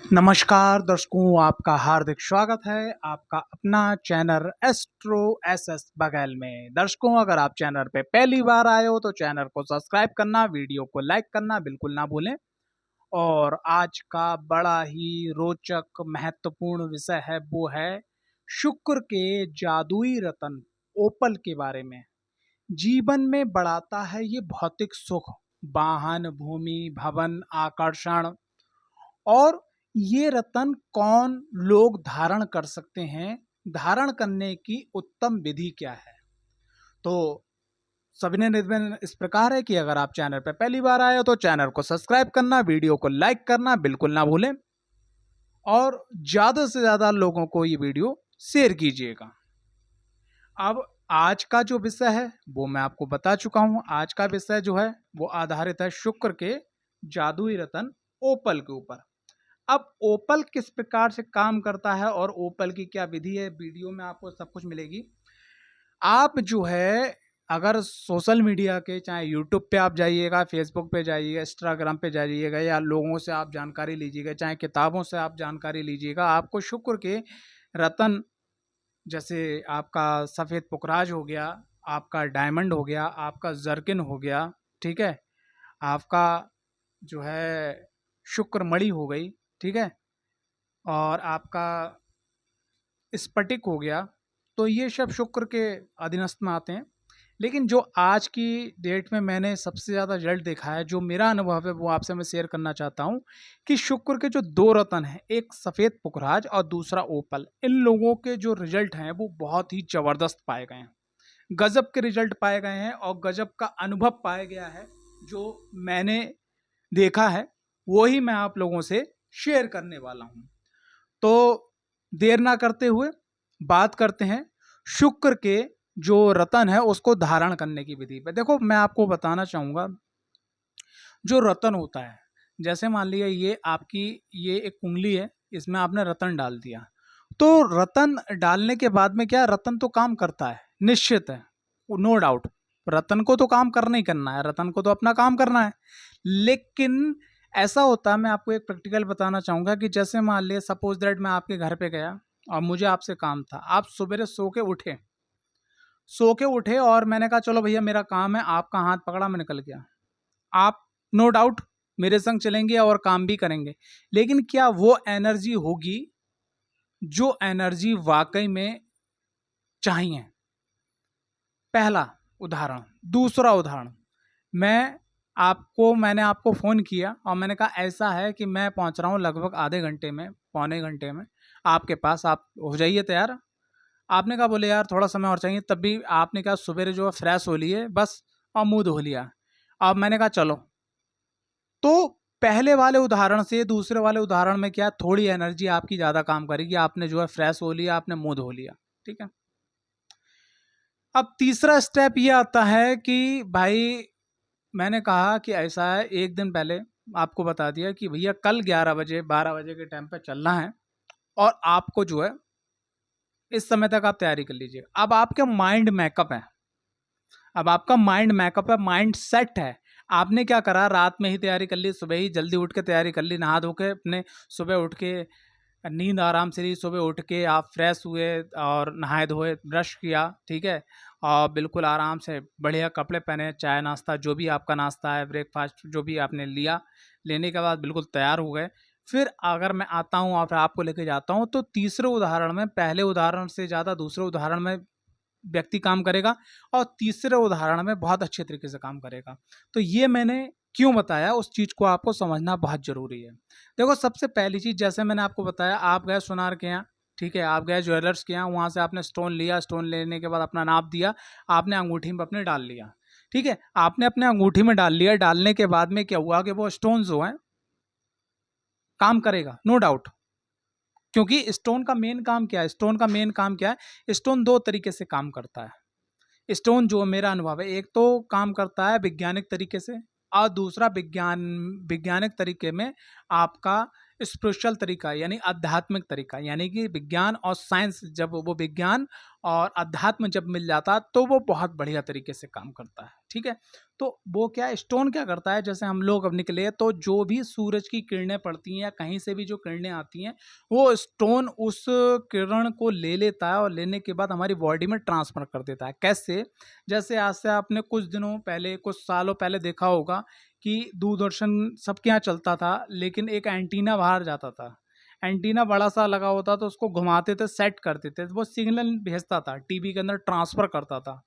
नमस्कार दर्शकों, आपका हार्दिक स्वागत है आपका अपना चैनल एस्ट्रो एसएस बगैल में। दर्शकों, अगर आप चैनल पे पहली बार आए हो तो चैनल को सब्सक्राइब करना, वीडियो को लाइक करना बिल्कुल ना भूलें। और आज का बड़ा ही रोचक महत्वपूर्ण विषय है, वो है शुक्र के जादुई रतन ओपल के बारे में। जीवन में बढ़ाता है ये भौतिक सुख, वाहन, भूमि, भवन, आकर्षण। और ये रतन कौन लोग धारण कर सकते हैं? धारण करने की उत्तम विधि क्या है? तो सविनय निवेदन इस प्रकार है कि अगर आप चैनल पर पहली बार आए हो तो चैनल को सब्सक्राइब करना, वीडियो को लाइक करना बिल्कुल ना भूलें और ज्यादा से ज्यादा लोगों को ये वीडियो शेयर कीजिएगा। अब आज का जो विषय है वो मैं आपको बता चुका हूं। आज का विषय जो है वो आधारित है शुक्र के जादुई रतन ओपल के ऊपर। अब ओपल किस प्रकार से काम करता है और ओपल की क्या विधि है, वीडियो में आपको सब कुछ मिलेगी। आप जो है अगर सोशल मीडिया के, चाहे यूट्यूब पे आप जाइएगा, फेसबुक पे जाइएगा, इंस्टाग्राम पे जाइएगा, या लोगों से आप जानकारी लीजिएगा, चाहे किताबों से आप जानकारी लीजिएगा, आपको शुक्र के रतन, जैसे आपका सफ़ेद पुखराज हो गया, आपका डायमंड हो गया, आपका जर्किन हो गया, ठीक है, आपका जो है शुक्र मणि हो गई, ठीक है, और आपका स्फटिक हो गया। तो ये सब शुक्र के अधीनस्थ में आते हैं। लेकिन जो आज की डेट में मैंने सबसे ज़्यादा रिजल्ट देखा है, जो मेरा अनुभव है वो आपसे मैं शेयर करना चाहता हूँ कि शुक्र के जो दो रतन हैं, एक सफ़ेद पुखराज और दूसरा ओपल, इन लोगों के जो रिजल्ट हैं वो बहुत ही ज़बरदस्त पाए गए हैं। गजब के रिजल्ट पाए गए हैं और गजब का अनुभव पाया गया है। जो मैंने देखा है वही मैं आप लोगों से शेयर करने वाला हूँ। तो देर ना करते हुए बात करते हैं शुक्र के जो रतन है उसको धारण करने की विधि पे। देखो, मैं आपको बताना चाहूंगा, जो रतन होता है, जैसे मान लिया ये आपकी ये एक उंगली है, इसमें आपने रतन डाल दिया। तो रतन डालने के बाद में क्या, रतन तो काम करता है, निश्चित है, नो डाउट। रतन को तो काम करना ही करना है, रतन को तो अपना काम करना है। लेकिन ऐसा होता है, मैं आपको एक प्रैक्टिकल बताना चाहूंगा कि जैसे मान लिया सपोज दैट मैं आपके घर पे गया और मुझे आपसे काम था। आप सवेरे सो के उठे और मैंने कहा चलो भैया मेरा काम है, आपका हाथ पकड़ा, मैं निकल गया। आप नो डाउट मेरे संग चलेंगे और काम भी करेंगे। लेकिन क्या वो एनर्जी होगी जो एनर्जी वाकई में चाहिए? पहला उदाहरण। दूसरा उदाहरण, मैंने आपको फ़ोन किया और मैंने कहा ऐसा है कि मैं पहुंच रहा हूं लगभग आधे घंटे में, पौने घंटे में आपके पास, आप हो जाइए तैयार। आपने कहा बोले यार थोड़ा समय और चाहिए, तब भी आपने कहा सवेरे जो है फ्रेश हो लिए बस और मुंह धो लिया। अब मैंने कहा चलो। तो पहले वाले उदाहरण से दूसरे वाले उदाहरण में क्या, थोड़ी एनर्जी आपकी ज़्यादा काम करेगी। आपने जो है फ्रेश हो लिया, आपने मुंह धो लिया, ठीक है। अब तीसरा स्टेप ये आता है कि भाई मैंने कहा कि ऐसा है, एक दिन पहले आपको बता दिया कि भैया कल 11 बजे 12 बजे के टाइम पे चलना है और आपको जो है इस समय तक आप तैयारी कर लीजिए। अब आपका माइंड मेकअप है, माइंड सेट है। आपने क्या करा, रात में ही तैयारी कर ली, सुबह ही जल्दी उठ के तैयारी कर ली, नहा धो के अपने, सुबह उठ के नींद आराम से ली, सुबह उठ के आप फ्रेश हुए और नहाए धोए, ब्रश किया, ठीक है, और बिल्कुल आराम से बढ़िया कपड़े पहने, चाय नाश्ता जो भी आपका नाश्ता है, ब्रेकफास्ट जो भी आपने लिया, लेने के बाद बिल्कुल तैयार हो गए। फिर अगर मैं आता हूँ और आपको लेके जाता हूँ तो तीसरे उदाहरण में पहले उदाहरण से ज़्यादा दूसरे उदाहरण में व्यक्ति काम करेगा और तीसरे उदाहरण में बहुत अच्छे तरीके से काम करेगा। तो ये मैंने क्यों बताया, उस चीज़ को आपको समझना बहुत ज़रूरी है। देखो, सबसे पहली चीज़ जैसे मैंने आपको बताया, आप गए सुनार के यहाँ, ठीक है, आप गए ज्वेलर्स के यहाँ, वहाँ से आपने स्टोन लिया, स्टोन लेने के बाद अपना नाप दिया, आपने अंगूठी में अपने डाल लिया, ठीक है, आपने अपने अंगूठी में डाल लिया। डालने के बाद में क्या हुआ कि वो स्टोन जो है काम करेगा, नो डाउट। क्योंकि स्टोन का मेन काम क्या है, स्टोन दो तरीके से काम करता है। स्टोन जो मेरा अनुभव है, एक तो काम करता है वैज्ञानिक तरीके से और दूसरा वैज्ञानिक तरीके में आपका स्पिरिचुअल तरीका यानी आध्यात्मिक तरीका, यानी कि विज्ञान और साइंस जब वो विज्ञान और अध्यात्म जब मिल जाता है तो वो बहुत बढ़िया तरीके से काम करता है। ठीक है, तो वो क्या स्टोन क्या करता है, जैसे हम लोग अब निकले तो जो भी सूरज की किरणें पड़ती हैं या कहीं से भी जो किरणें आती हैं वो स्टोन उस किरण को ले लेता है और लेने के बाद हमारी बॉडी में ट्रांसफर कर देता है। कैसे? जैसे आज से आपने कुछ दिनों पहले, कुछ सालों पहले देखा होगा कि दूरदर्शन सबके यहाँ चलता था, लेकिन एक एंटीना बाहर जाता था। एंटीना बड़ा सा लगा होता तो उसको घुमाते थे, सेट करते थे, वो सिग्नल भेजता था, टीवी के अंदर ट्रांसफ़र करता था।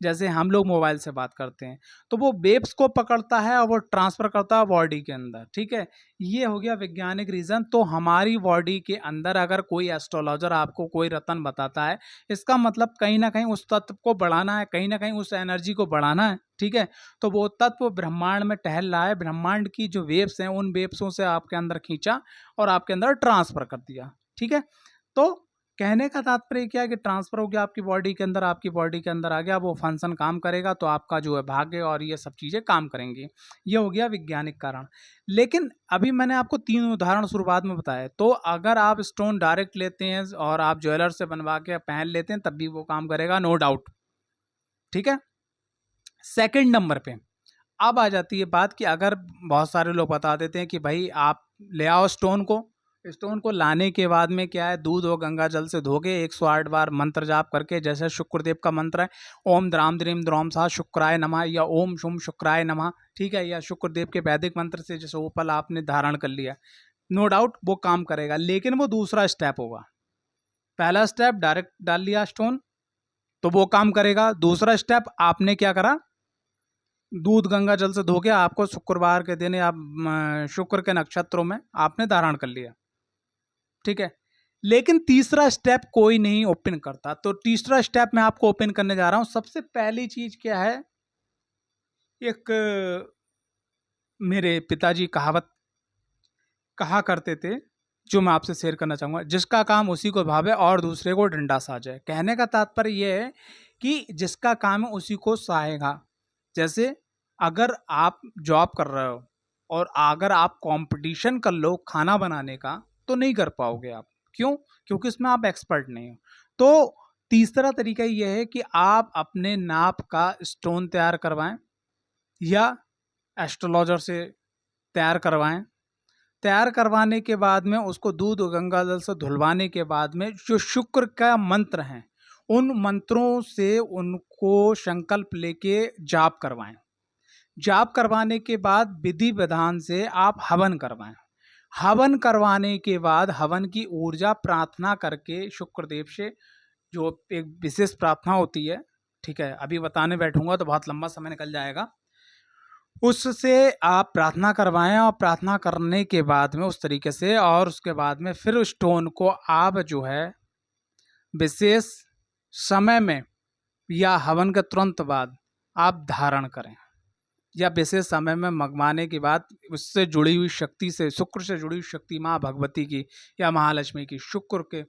जैसे हम लोग मोबाइल से बात करते हैं, तो वो वेव्स को पकड़ता है और वो ट्रांसफ़र करता है बॉडी के अंदर। ठीक है? ये हो गया वैज्ञानिक रीज़न। तो हमारी बॉडी के अंदर अगर कोई एस्ट्रोलॉजर आपको कोई रत्न बताता है, इसका मतलब कहीं न कहीं उस तत्व को बढ़ाना है, कहीं न कहीं उस एनर्जी को बढ़ाना है। ठीक है? तो वो तत्व ब्रह्मांड में टहल रहा है, ब्रह्मांड की जो वेव्स हैं, उन वेव्सों से आपके अंदर खींचा और आपके अंदर ट्रांसफ़र कर दिया। ठीक है? तो कहने का तात्पर्य क्या है कि ट्रांसफ़र हो गया आपकी बॉडी के अंदर, आपकी बॉडी के अंदर आ गया, वो फंक्शन काम करेगा तो आपका जो है भाग्य और ये सब चीज़ें काम करेंगी। ये हो गया वैज्ञानिक कारण। लेकिन अभी मैंने आपको 3 उदाहरण शुरुआत में बताए, तो अगर आप स्टोन डायरेक्ट लेते हैं और आप ज्वेलर से बनवा के पहन लेते हैं तब भी वो काम करेगा, नो डाउट। ठीक है? सेकंड नंबर पे अब आ जाती है बात कि अगर बहुत सारे लोग बता देते हैं कि भाई आप ले आओ स्टोन को लाने के बाद में क्या है, दूध और गंगा जल से धो के 108 बार मंत्र जाप करके, जैसे शुक्रदेव का मंत्र है ओम द्राम द्रीम द्रोम सा शुक्राय नमः या ओम शुम शुक्राय नमः। ठीक है, या शुक्रदेव के वैदिक मंत्र से जैसे उपल आपने धारण कर लिया, नो डाउट वो काम करेगा। लेकिन वो दूसरा स्टेप होगा। पहला स्टेप डायरेक्ट डाल लिया स्टोन तो वो काम करेगा। दूसरा स्टेप आपने क्या करा, दूध गंगा जल से धो के आपको शुक्रवार के दिन या शुक्र के नक्षत्रों में आपने धारण कर लिया। ठीक है, लेकिन तीसरा स्टेप कोई नहीं ओपन करता। तो तीसरा स्टेप मैं आपको ओपन करने जा रहा हूं। सबसे पहली चीज क्या है, एक मेरे पिताजी कहावत कहा करते थे जो मैं आपसे शेयर करना चाहूंगा, जिसका काम उसी को भावे और दूसरे को डंडा साजे। कहने का तात्पर्य यह है कि जिसका काम है उसी को सहायगा। जैसे अगर आप जॉब कर रहे हो और अगर आप कंपटीशन कर लो खाना बनाने का तो नहीं कर पाओगे आप। क्यों? क्योंकि इसमें आप एक्सपर्ट नहीं हो। तो तीसरा तरीका यह है कि आप अपने नाप का स्टोन तैयार करवाएं या एस्ट्रोलॉजर से तैयार करवाएं। तैयार करवाने के बाद में उसको दूध और गंगा जल से धुलवाने के बाद में जो शुक्र का मंत्र हैं उन मंत्रों से उनको संकल्प लेके जाप करवाएं। जाप करवाने के बाद विधि विधान से आप हवन करवाएं। हवन करवाने के बाद हवन की ऊर्जा प्रार्थना करके शुक्रदेव से, जो एक विशेष प्रार्थना होती है, ठीक है, अभी बताने बैठूंगा तो बहुत लंबा समय निकल जाएगा, उससे आप प्रार्थना करवाएं और प्रार्थना करने के बाद में उस तरीके से, और उसके बाद में फिर स्टोन को आप जो है विशेष समय में या हवन के तुरंत बाद आप धारण करें, या विशेष समय में मंगवाने के बाद उससे जुड़ी हुई शक्ति से, शुक्र से जुड़ी हुई शक्ति माँ भगवती की या महालक्ष्मी की, शुक्र के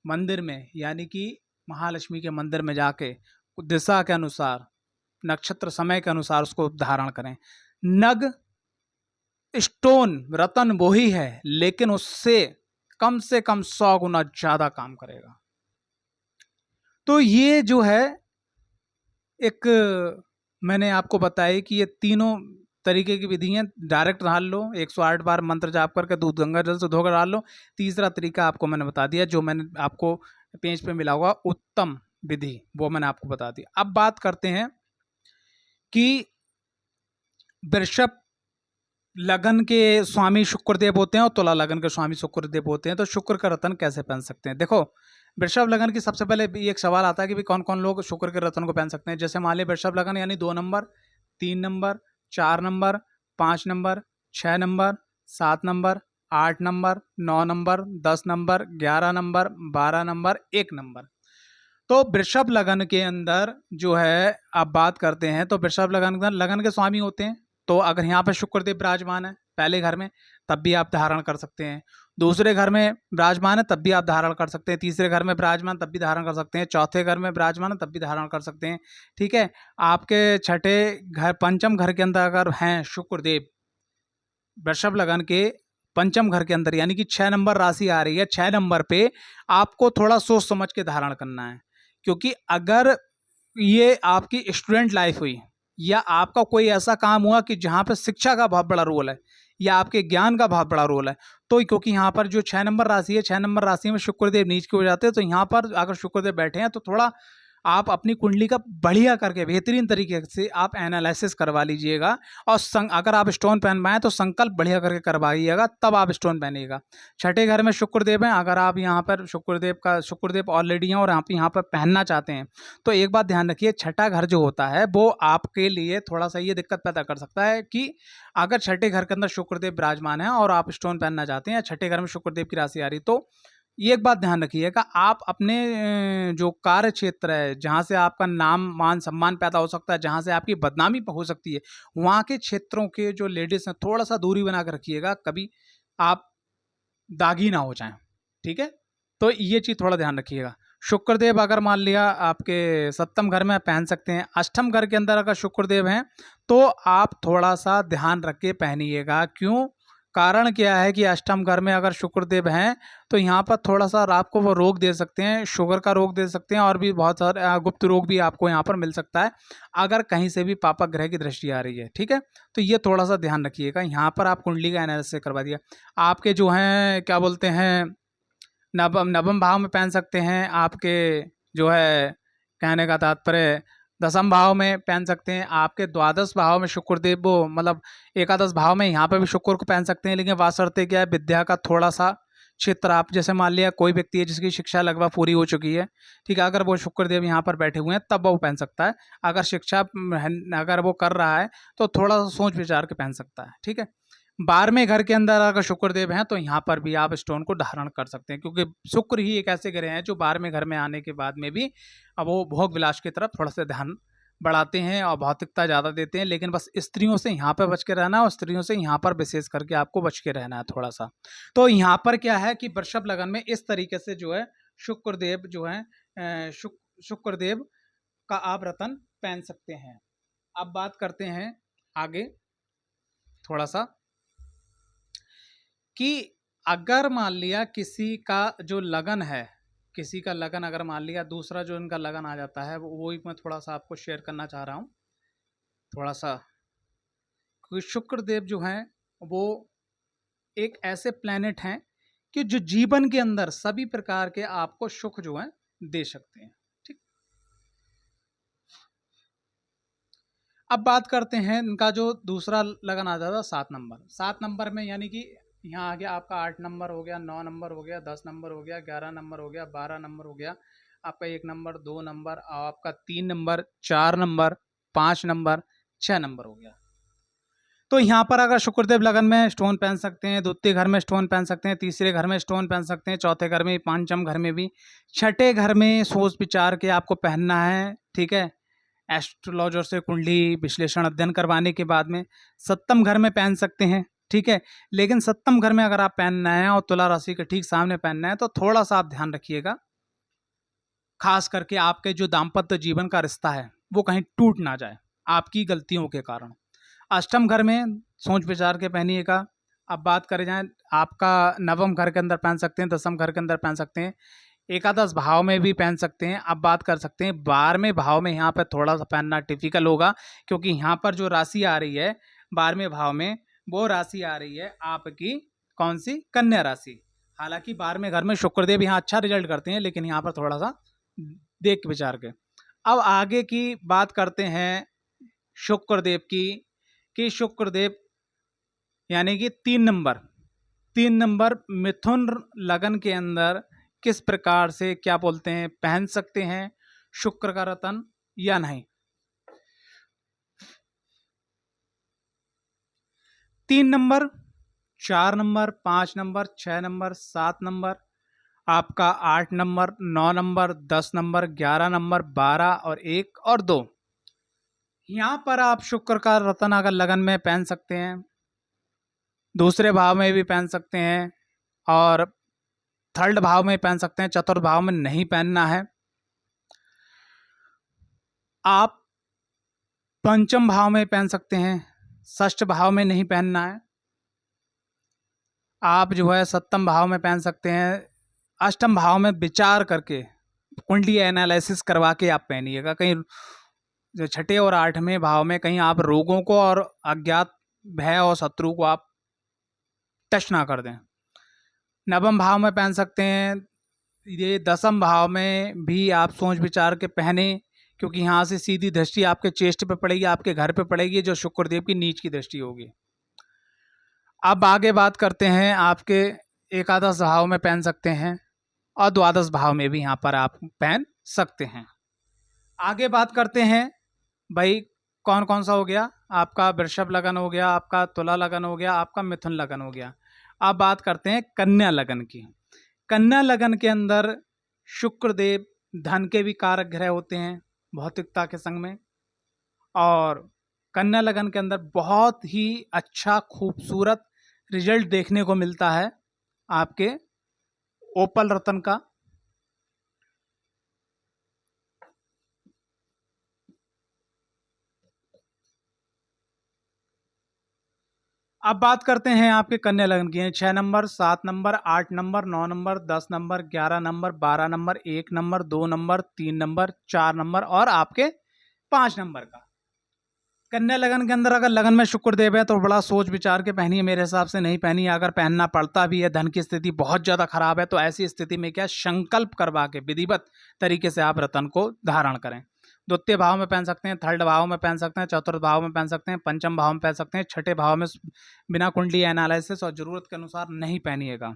मंदिर में यानी कि महालक्ष्मी के मंदिर में जाके दिशा के अनुसार, नक्षत्र समय के अनुसार उसको धारण करें। नग स्टोन रतन वो ही है, लेकिन उससे कम से कम 100 गुना ज्यादा काम करेगा। तो ये जो है एक मैंने आपको बताया कि ये तीनों तरीके की विधि हैं। डायरेक्ट डाल लो, 108 बार मंत्र जाप करके दूध गंगा जल से धोकर डाल लो। तीसरा तरीका आपको मैंने बता दिया, जो मैंने आपको पेज पे मिला हुआ उत्तम विधि, वो मैंने आपको बता दी। अब बात करते हैं कि वृषभ लगन के स्वामी शुक्रदेव होते हैं और तुला लगन के स्वामी शुक्रदेव होते हैं। तो शुक्र का रत्न कैसे पहन सकते हैं? देखो, वृषभ लगन की सबसे पहले भी एक सवाल आता है कि भी कौन कौन लोग शुक्र के रत्न को पहन सकते हैं। जैसे मान लीजिए वृषभ लगन यानी 2 number, 3 number, 4 number, 5 number, 6 number, 7 number, 8 number, 9 number, 10 number, 11 number, 12 number, 1 number. तो वृषभ लगन के अंदर जो है आप बात करते हैं तो वृषभ लगन के स्वामी होते हैं। तो अगर यहाँ पे शुक्रदेव विराजमान है पहले घर में तब भी आप धारण कर सकते हैं, दूसरे घर में विराजमान है तब भी आप धारण कर सकते हैं, तीसरे घर में विराजमान तब भी धारण कर सकते हैं, चौथे घर में विराजमान है तब भी धारण कर सकते हैं। ठीक है, आपके छठे घर, पंचम घर के अंदर अगर हैं शुक्रदेव वृषभ लगन के पंचम घर के अंदर, यानी कि 6 नंबर राशि आ रही है, 6 नंबर पे आपको थोड़ा सोच समझ के धारण करना है। क्योंकि अगर ये आपकी स्टूडेंट लाइफ हुई या आपका कोई ऐसा काम हुआ कि जहाँ पे शिक्षा का बहुत बड़ा रोल है या आपके ज्ञान का बहुत बड़ा रोल है, तो क्योंकि यहाँ पर जो 6 नंबर राशि है, 6 नंबर राशि में शुक्रदेव नीच के हो जाते हैं, तो यहाँ पर अगर शुक्रदेव बैठे हैं तो थोड़ा आप अपनी कुंडली का बढ़िया करके बेहतरीन तरीके से आप एनालिसिस करवा लीजिएगा। और अगर आप स्टोन पहनवाएं तो संकल्प बढ़िया करके करवाइएगा, तब आप स्टोन पहनिएगा। छठे घर में शुक्रदेव हैं, अगर आप यहाँ पर शुक्रदेव ऑलरेडी हैं और आप यहाँ पर पहनना चाहते हैं, तो एक बात ध्यान रखिए, छठा घर जो होता है वो आपके लिए थोड़ा सा ये दिक्कत पैदा कर सकता है कि अगर छठे घर के अंदर शुक्रदेव विराजमान है और आप स्टोन पहनना चाहते हैं, छठे घर में शुक्रदेव की राशि आ रही, तो ये एक बात ध्यान रखिएगा, आप अपने जो कार्य क्षेत्र है, जहाँ से आपका नाम मान सम्मान पैदा हो सकता है, जहाँ से आपकी बदनामी हो सकती है, वहाँ के क्षेत्रों के जो लेडीज हैं थोड़ा सा दूरी बना कर रखिएगा, कभी आप दागी ना हो जाएं। ठीक है, तो ये चीज़ थोड़ा ध्यान रखिएगा। शुक्रदेव अगर मान लिया आपके सप्तम घर में पहन सकते हैं, अष्टम घर के अंदर अगर शुक्रदेव हैं तो आप थोड़ा सा ध्यान रख के पहनिएगा। क्यों? कारण क्या है कि अष्टम घर में अगर शुक्रदेव हैं तो यहाँ पर थोड़ा सा आपको वो रोग दे सकते हैं, शुगर का रोग दे सकते हैं, और भी बहुत सारे गुप्त रोग भी आपको यहाँ पर मिल सकता है अगर कहीं से भी पापक ग्रह की दृष्टि आ रही है। ठीक है, तो ये थोड़ा सा ध्यान रखिएगा। यहाँ पर आप कुंडली का एनालिसिस करवा दिया, आपके जो हैं क्या बोलते हैं नवम नवम भाव में पहन सकते हैं, आपके जो है कहने का तात्पर्य दसम भाव में पहन सकते हैं, आपके द्वादश भाव में शुक्रदेव वो मतलब एकादश भाव में यहाँ पे भी शुक्र को पहन सकते हैं। लेकिन वासरते क्या है, विद्या का थोड़ा सा क्षेत्र, आप जैसे मान लिया कोई व्यक्ति है जिसकी शिक्षा लगभग पूरी हो चुकी है, ठीक है, अगर वो शुक्रदेव यहाँ पर बैठे हुए हैं तब वो पहन सकता है। अगर शिक्षा अगर वो कर रहा है तो थोड़ा सा सोच विचार के पहन सकता है। ठीक है, 12वें घर के अंदर अगर शुक्रदेव हैं तो यहाँ पर भी आप स्टोन को धारण कर सकते हैं, क्योंकि शुक्र ही एक ऐसे ग्रह हैं जो 12वें घर में आने के बाद में भी अब वो भोग विलास की तरफ थोड़ा सा ध्यान बढ़ाते हैं और भौतिकता ज़्यादा देते हैं। लेकिन बस स्त्रियों से यहाँ पर बच के रहना है और स्त्रियों से यहाँ पर विशेष करके आपको बच के रहना है थोड़ा सा। तो यहाँ पर क्या है कि वृषभ लगन में इस तरीके से जो है शुक्रदेव जो है शुक्रदेव का आप रतन पहन सकते हैं। अब बात करते हैं आगे थोड़ा सा कि अगर मान लिया किसी का जो लगन है, किसी का लगन अगर मान लिया दूसरा जो इनका लगन आ जाता है, वो ही मैं थोड़ा सा आपको शेयर करना चाह रहा हूँ थोड़ा सा। क्योंकि शुक्रदेव जो हैं वो एक ऐसे प्लैनेट हैं कि जो जीवन के अंदर सभी प्रकार के आपको सुख जो है दे सकते हैं। ठीक, अब बात करते हैं इनका जो दूसरा लगन आ जाता है 7 नंबर। 7 नंबर में यानी कि यहाँ आ गया आपका 8 नंबर हो गया, 9 नंबर हो गया, 10 नंबर हो गया, 11 नंबर हो गया, 12 नंबर हो गया, आपका 1 नंबर, 2 नंबर, आपका 3 नंबर, 4 नंबर, 5 नंबर, 6 नंबर हो गया। तो यहाँ पर अगर शुक्रदेव लगन में स्टोन पहन सकते हैं, द्वितीय घर में स्टोन पहन सकते हैं, तीसरे घर में स्टोन पहन सकते हैं, चौथे घर में, पांचम घर में भी, छठे घर में सोच विचार के आपको पहनना है। ठीक है, एस्ट्रोलॉजर से कुंडली विश्लेषण अध्ययन करवाने के बाद में सप्तम घर में पहन सकते हैं। ठीक है, लेकिन सप्तम घर में अगर आप पहनना है और तुला राशि के ठीक सामने पहनना है तो थोड़ा सा आप ध्यान रखिएगा, खास करके आपके जो दाम्पत्य जीवन का रिश्ता है वो कहीं टूट ना जाए आपकी गलतियों के कारण। अष्टम घर में सोच विचार के पहनिएगा। अब बात करें जाए आपका नवम घर के अंदर पहन सकते हैं, दसम घर के अंदर पहन सकते हैं, एकादश भाव में भी पहन सकते हैं। अब बात कर सकते हैं 12वें भाव में, यहाँ पर थोड़ा सा पहनना टिपिकल होगा क्योंकि यहाँ पर जो राशि आ रही है 12वें भाव में, वो राशि आ रही है आपकी कौन सी, कन्या राशि। हालांकि 12वें घर में शुक्रदेव यहाँ अच्छा रिजल्ट करते हैं, लेकिन यहाँ पर थोड़ा सा देख विचार के। अब आगे की बात करते हैं शुक्रदेव की कि शुक्रदेव यानी कि 3 नंबर मिथुन लगन के अंदर किस प्रकार से क्या बोलते हैं पहन सकते हैं शुक्र का रतन या नहीं। 3 number, 4 number, 5 number, 6 number, 7 number, आपका 8 नंबर, 9 नंबर, 10 नंबर, 11 नंबर, 12 और 1 और 2, यहाँ पर आप शुक्र का रतन अगर लगन में पहन सकते हैं, दूसरे भाव में भी पहन सकते हैं और थर्ड भाव में पहन सकते हैं, चतुर्थ भाव में नहीं पहनना है। आप पंचम भाव में पहन सकते हैं, षष्ठ भाव में नहीं पहनना है। आप जो है सप्तम भाव में पहन सकते हैं, अष्टम भाव में विचार करके कुंडली एनालिसिस करवा के आप पहनिएगा। कहीं जो छठे और आठवें भाव में कहीं आप रोगों को और अज्ञात भय और शत्रु को आप टच ना कर दें। नवम भाव में पहन सकते हैं। ये दसम भाव में भी आप सोच विचार के पहने, क्योंकि यहाँ से सीधी दृष्टि आपके चेस्ट पे पड़ेगी, आपके घर पे पड़ेगी, जो शुक्रदेव की नीच की दृष्टि होगी। अब आगे बात करते हैं, आपके एकादश भाव में पहन सकते हैं और द्वादश भाव में भी यहाँ पर आप पहन सकते हैं। आगे बात करते हैं भाई, कौन कौन सा हो गया, आपका वृषभ लगन हो गया, आपका तुला लगन हो गया, आपका मिथुन लगन हो गया। अब बात करते हैं कन्या लगन की। कन्या लगन के अंदर शुक्रदेव धन के भी कारक ग्रह होते हैं भौतिकता के संग में, और कन्या लगन के अंदर बहुत ही अच्छा खूबसूरत रिजल्ट देखने को मिलता है आपके ओपल रतन का। अब बात करते हैं आपके कन्या लगन की। 6 number, 7 number, 8 number, 9 number, 10 number, 11 number, 12 number, 1 number, 2 number, 3 number, 4 number और आपके 5 नंबर का। कन्या लगन के अंदर अगर लगन में शुक्रदेव है तो बड़ा सोच विचार के पहनिए, मेरे हिसाब से नहीं पहनिए। अगर पहनना पड़ता भी है, धन की स्थिति बहुत ज़्यादा खराब है, तो ऐसी स्थिति में क्या, संकल्प करवा के विधिवत तरीके से आप रतन को धारण करें। द्वितीय भाव में पहन सकते हैं, थर्ड भाव में पहन सकते हैं, चतुर्थ भाव में पहन सकते हैं, पंचम भाव में पहन सकते हैं, छठे भाव में बिना कुंडली एनालिसिस और ज़रूरत के अनुसार नहीं पहनिएगा।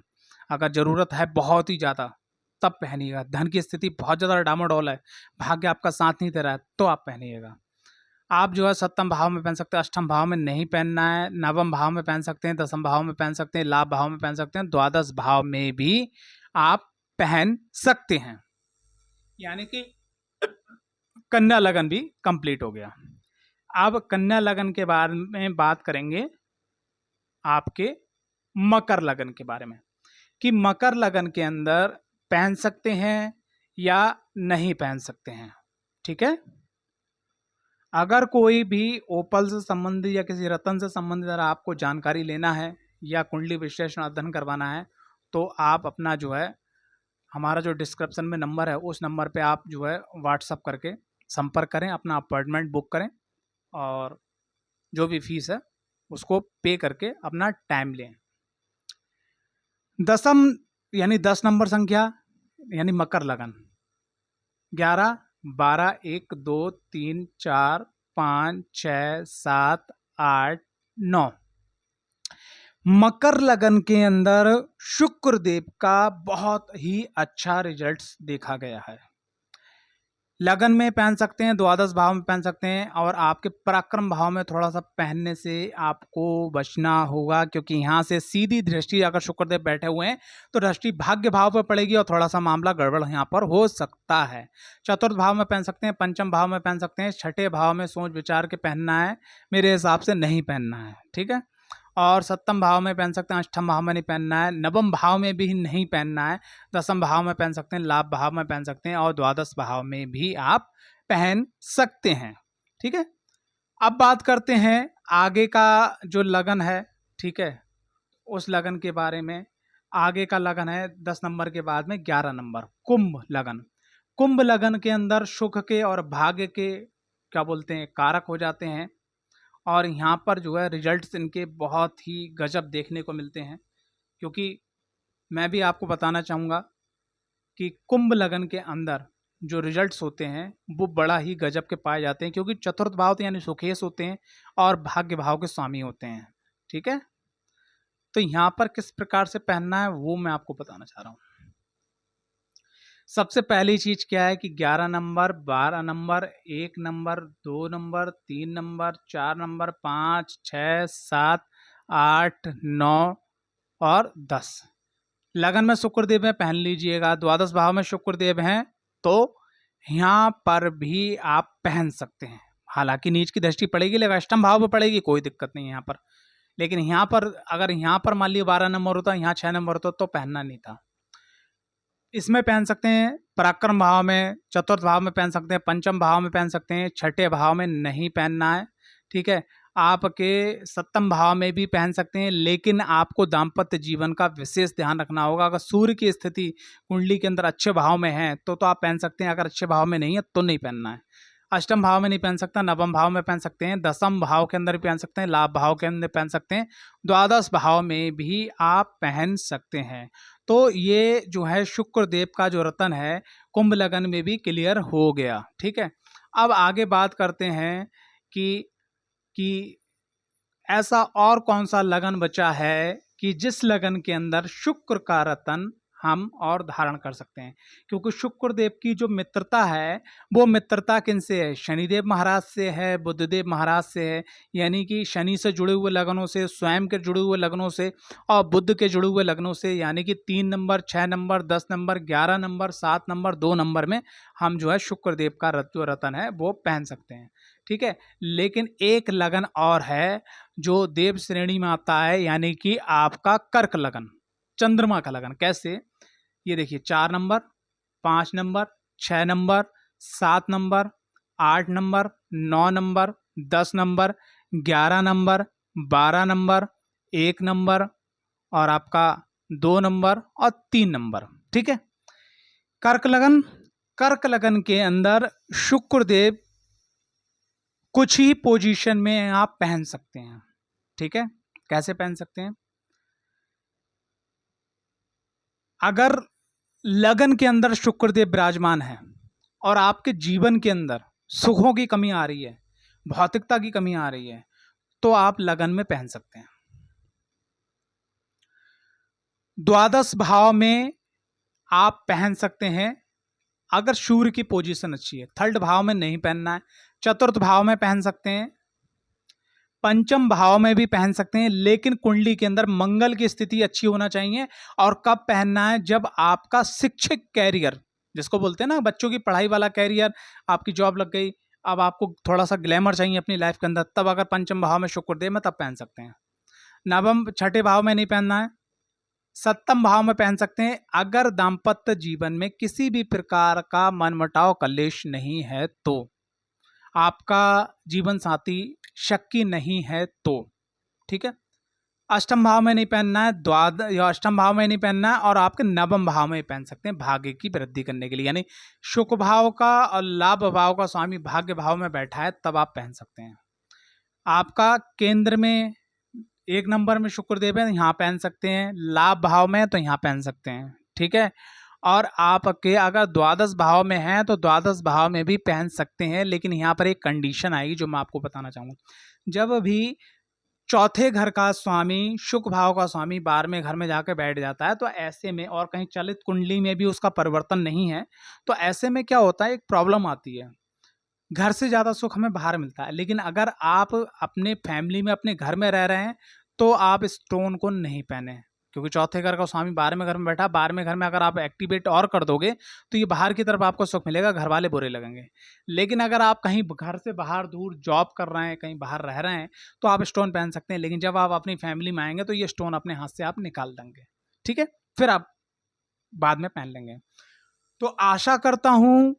अगर ज़रूरत है बहुत ही ज़्यादा तब पहनिएगा। धन की स्थिति बहुत ज़्यादा डामाडोल है, भाग्य आपका साथ नहीं दे रहा है, तो आप पहनिएगा। आप जो है सप्तम भाव में पहन सकते हैं, अष्टम भाव में नहीं पहनना है, नवम भाव में पहन सकते हैं, दसम भाव में पहन सकते हैं, लाभ भाव में पहन सकते हैं, द्वादश भाव में भी आप पहन सकते हैं। यानी कि कन्या लगन भी कंप्लीट हो गया। अब कन्या लगन के बारे में बात करेंगे आपके मकर लगन के बारे में, कि मकर लगन के अंदर पहन सकते हैं या नहीं पहन सकते हैं। ठीक है, अगर कोई भी ओपल से संबंधित या किसी रत्न से संबंधित अगर आपको जानकारी लेना है या कुंडली विश्लेषण अध्ययन करवाना है, तो आप अपना जो है हमारा जो डिस्क्रिप्शन में नंबर है उस नंबर पे आप जो है व्हाट्सअप करके संपर्क करें, अपना अपॉइंटमेंट बुक करें और जो भी फीस है उसको पे करके अपना टाइम लें। दसम यानी 10 नंबर संख्या यानी मकर लगन, 11, 12, 1, 2, 3, 4, 5, 6, 7, 8, 9। मकर लगन के अंदर शुक्रदेव का बहुत ही अच्छा रिजल्ट्स देखा गया है। लगन में पहन सकते हैं, द्वादश भाव में पहन सकते हैं, और आपके पराक्रम भाव में थोड़ा सा पहनने से आपको बचना होगा, क्योंकि यहाँ से सीधी दृष्टि अगर शुक्रदेव बैठे हुए हैं तो दृष्टि भाग्य भाव पर पड़ेगी और थोड़ा सा मामला गड़बड़ यहाँ पर हो सकता है। चतुर्थ भाव में पहन सकते हैं, पंचम भाव में पहन सकते हैं, छठे भाव में सोच विचार के पहनना है, मेरे हिसाब से नहीं पहनना है। ठीक है, और सप्तम भाव में पहन सकते हैं, अष्टम भाव में नहीं पहनना है, नवम भाव में भी नहीं पहनना है, दसम भाव में पहन सकते हैं, लाभ भाव में पहन सकते हैं और द्वादश भाव में भी आप पहन सकते हैं। ठीक है, अब बात करते हैं आगे का जो लगन है। ठीक है, उस लगन के बारे में। आगे का लगन है 10 नंबर के बाद में 11 नंबर, कुंभ लगन। कुंभ लगन के अंदर सुख के और भाग्य के क्या बोलते हैं कारक हो जाते हैं, और यहाँ पर जो है रिजल्ट्स इनके बहुत ही गजब देखने को मिलते हैं। क्योंकि मैं भी आपको बताना चाहूँगा कि कुंभ लगन के अंदर जो रिजल्ट्स होते हैं वो बड़ा ही गजब के पाए जाते हैं, क्योंकि चतुर्थ भाव तो यानी सुखेश होते हैं और भाग्य भाव के स्वामी होते हैं। ठीक है, तो यहाँ पर किस प्रकार से पहनना है वो मैं आपको बताना चाह रहा हूँ। सबसे पहली चीज क्या है कि 11 number, 12 number, 1 number, 2 number, 3 number, 4 number, 5, 6, 7, 8, 9 और 10 लगन में शुक्रदेव में पहन लीजिएगा। द्वादश भाव में शुक्रदेव हैं तो यहाँ पर भी आप पहन सकते हैं। हालांकि नीच की दृष्टि पड़ेगी, लेकिन अष्टम भाव पर पड़ेगी, कोई दिक्कत नहीं है यहाँ पर। लेकिन यहाँ पर अगर यहाँ पर मान लीजिए 12 नंबर होता, यहाँ 6 नंबर होता तो पहनना नहीं था। इसमें पहन सकते हैं पराक्रम भाव में, चतुर्थ भाव में पहन सकते हैं, पंचम भाव में पहन सकते हैं, छठे भाव में नहीं पहनना है। ठीक है, आपके सप्तम भाव में भी पहन सकते हैं, लेकिन आपको दाम्पत्य जीवन का विशेष ध्यान रखना होगा। अगर सूर्य की स्थिति कुंडली के अंदर अच्छे भाव में है तो आप पहन सकते हैं, अगर अच्छे भाव में नहीं है तो नहीं पहनना है। अष्टम भाव में नहीं पहन सकता, नवम भाव में पहन सकते हैं, दसम भाव के अंदर भी पहन सकते हैं, लाभ भाव के अंदर पहन सकते हैं, द्वादश भाव में भी आप पहन सकते हैं। तो ये जो है शुक्र देव का जो रतन है कुंभ लगन में भी क्लियर हो गया। ठीक है, अब आगे बात करते हैं कि ऐसा और कौन सा लगन बचा है कि जिस लगन के अंदर शुक्र का रतन हम और धारण कर सकते हैं। क्योंकि शुक्र देव की जो मित्रता है वो मित्रता किनसे है, शनिदेव महाराज से है, बुद्धदेव महाराज से है। यानी कि शनि से जुड़े हुए लगनों से, स्वयं के जुड़े हुए लगनों से और बुद्ध के जुड़े हुए लगनों से, यानी कि 3 number, 6 number, 10 number, 11 number, 7 number, 2 number में हम जो है शुक्र देव का जो रतन है वो पहन सकते हैं। ठीक है, लेकिन एक लगन और है जो देव श्रेणी में आता है, यानी कि आपका कर्क लगन, चंद्रमा का लगन। कैसे, ये देखिए 4 number, 5 number, 6 number, 7 number, 8 number, 9 number, 10 number, 11 number, 12 number, 1 number और आपका 2 नंबर और 3 नंबर। ठीक है, कर्क लगन, कर्क लगन के अंदर शुक्र देव कुछ ही पोजीशन में आप पहन सकते हैं। ठीक है, कैसे पहन सकते हैं, अगर लगन के अंदर शुक्रदेव विराजमान है और आपके जीवन के अंदर सुखों की कमी आ रही है, भौतिकता की कमी आ रही है, तो आप लगन में पहन सकते हैं। द्वादश भाव में आप पहन सकते हैं अगर सूर्य की पोजीशन अच्छी है। थर्ड भाव में नहीं पहनना है, चतुर्थ भाव में पहन सकते हैं, पंचम भाव में भी पहन सकते हैं, लेकिन कुंडली के अंदर मंगल की स्थिति अच्छी होना चाहिए। और कब पहनना है, जब आपका शिक्षक कैरियर, जिसको बोलते हैं ना बच्चों की पढ़ाई वाला कैरियर, आपकी जॉब लग गई, अब आपको थोड़ा सा ग्लैमर चाहिए अपनी लाइफ के अंदर, तब अगर पंचम भाव में शुक्रदेव में तब पहन सकते हैं। नवम छठे भाव में नहीं पहनना है, सप्तम भाव में पहन सकते हैं अगर दाम्पत्य जीवन में किसी भी प्रकार का मनमुटाव कलेश नहीं है, तो आपका जीवन साथी शक्की नहीं है तो। ठीक है, अष्टम भाव में नहीं पहनना है, या अष्टम भाव में नहीं पहनना है, और आपके नवम भाव में पहन सकते हैं भाग्य की वृद्धि करने के लिए। यानी शुक्र भाव का और लाभ भाव का स्वामी भाग्य भाव में बैठा है तब आप पहन सकते हैं। आपका केंद्र में 1 नंबर में शुक्रदेव है, यहाँ पहन सकते हैं, लाभ भाव में तो यहाँ पहन सकते हैं। ठीक है, और आपके अगर द्वादश भाव में है तो द्वादश भाव में भी पहन सकते हैं, लेकिन यहाँ पर एक कंडीशन आएगी जो मैं आपको बताना चाहूँगा। जब भी चौथे घर का स्वामी, शुक्र भाव का स्वामी 12वें घर में जाकर बैठ जाता है, तो ऐसे में, और कहीं चलित कुंडली में भी उसका परिवर्तन नहीं है, तो ऐसे में क्या होता है, एक प्रॉब्लम आती है। घर से ज़्यादा सुख हमें बाहर मिलता है। लेकिन अगर आप अपने फैमिली में, अपने घर में रह रहे हैं, तो आप स्टोन को नहीं पहने, क्योंकि चौथे घर का स्वामी 12वें घर में बैठा। 12वें घर में अगर आप एक्टिवेट और कर दोगे तो ये बाहर की तरफ आपको सुख मिलेगा, घर वाले बुरे लगेंगे। लेकिन अगर आप कहीं घर से बाहर दूर जॉब कर रहे हैं, कहीं बाहर रह रहे हैं, तो आप स्टोन पहन सकते हैं। लेकिन जब आप अपनी फैमिली में आएंगे तो ये स्टोन अपने हाथ से आप निकाल देंगे। ठीक है, फिर आप बाद में पहन लेंगे। तो आशा करता हूं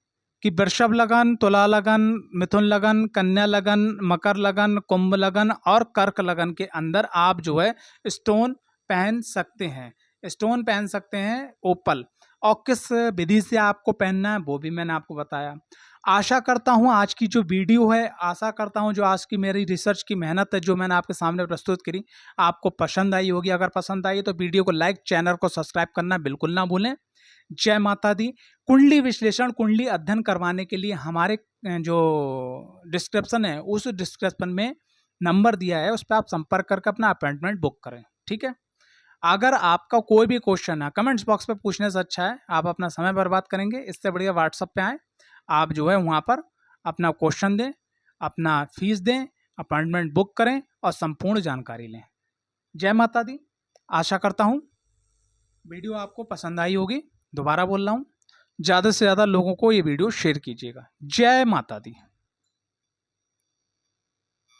कि वृषभ लगन, तुला लगन, मिथुन लगन, कन्या लगन, मकर लगन, कुंभ लगन और कर्क लगन के अंदर आप जो है स्टोन पहन सकते हैं। स्टोन पहन सकते हैं ओपल, और किस विधि से आपको पहनना है वो भी मैंने आपको बताया। आशा करता हूं आज की जो वीडियो है, आशा करता हूं जो आज की मेरी रिसर्च की मेहनत है जो मैंने आपके सामने प्रस्तुत करी, आपको पसंद आई होगी। अगर पसंद आई तो वीडियो को लाइक, चैनल को सब्सक्राइब करना बिल्कुल ना भूलें। जय माता दी। कुंडली विश्लेषण, कुंडली अध्ययन करवाने के लिए हमारे जो डिस्क्रिप्शन है, उस डिस्क्रिप्शन में नंबर दिया है, उस पर आप संपर्क करके अपना अपॉइंटमेंट बुक करें। ठीक है, अगर आपका कोई भी क्वेश्चन है, कमेंट्स बॉक्स पे पूछने से अच्छा है आप अपना समय बर्बाद करेंगे, इससे बढ़िया व्हाट्सएप पे आए, आप जो है वहाँ पर अपना क्वेश्चन दें, अपना फीस दें, अपॉइंटमेंट बुक करें और संपूर्ण जानकारी लें। जय माता दी। आशा करता हूँ वीडियो आपको पसंद आई होगी। दोबारा बोल रहा हूँ, ज़्यादा से ज़्यादा लोगों को ये वीडियो शेयर कीजिएगा। जय माता दी।